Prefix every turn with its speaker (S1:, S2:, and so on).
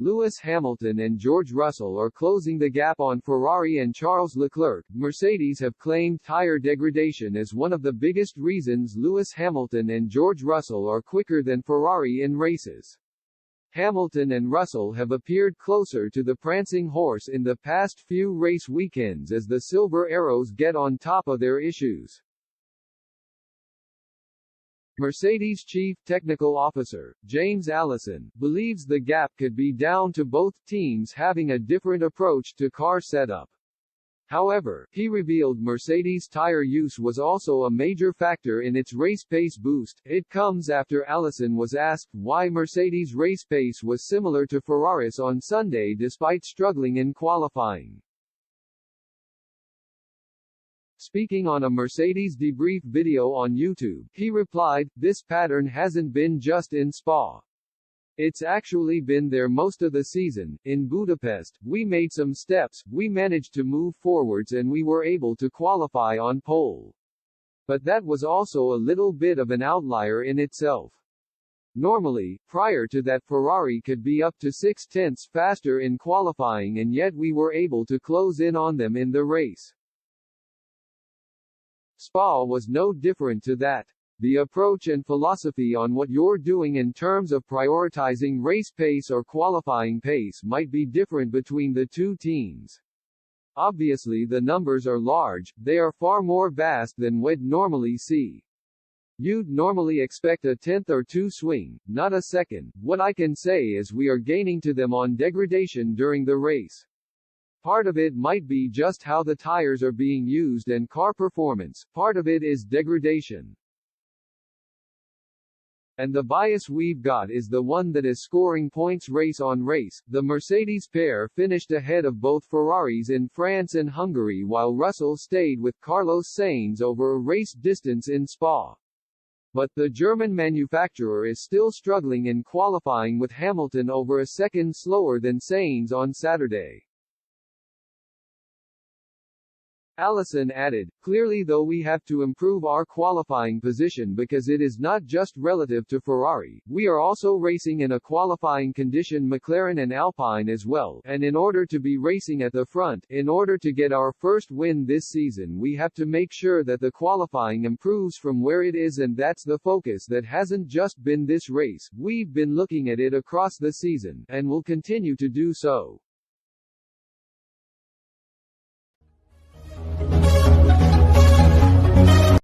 S1: Lewis Hamilton and George Russell are closing the gap on Ferrari and Charles Leclerc. Mercedes have claimed tire degradation as one of the biggest reasons Lewis Hamilton and George Russell are quicker than Ferrari in races. Hamilton and Russell have appeared closer to the prancing horse in the past few race weekends as the Silver Arrows get on top of their issues. Mercedes Chief Technical Officer, James Allison, believes the gap could be down to both teams having a different approach to car setup. However, he revealed Mercedes' tire use was also a major factor in its race pace boost. It comes after Allison was asked why Mercedes' race pace was similar to Ferrari's on Sunday despite struggling in qualifying. Speaking on a Mercedes debrief video on YouTube, he replied, "This pattern hasn't been just in Spa. It's actually been there most of the season. In Budapest, we made some steps, we managed to move forwards and we were able to qualify on pole. But that was also a little bit of an outlier in itself. Normally, prior to that Ferrari could be up to 0.6 faster in qualifying and yet we were able to close in on them in the race. Spa was no different to that. The approach and philosophy on what you're doing in terms of prioritizing race pace or qualifying pace might be different between the two teams. Obviously the numbers are large, they are far more vast than we'd normally see. You'd normally expect a 1/10 or 2 swing, not a second. What I can say is we are gaining to them on degradation during the race. Part of it might be just how the tires are being used and car performance, part of it is degradation. And the bias we've got is the one that is scoring points race on race." The Mercedes pair finished ahead of both Ferraris in France and Hungary while Russell stayed with Carlos Sainz over a race distance in Spa. But the German manufacturer is still struggling in qualifying with Hamilton over a second slower than Sainz on Saturday. Allison added, "Clearly though we have to improve our qualifying position because it is not just relative to Ferrari, we are also racing in a qualifying condition McLaren and Alpine as well, and in order to be racing at the front, in order to get our first win this season we have to make sure that the qualifying improves from where it is and that's the focus that hasn't just been this race, we've been looking at it across the season, and will continue to do so."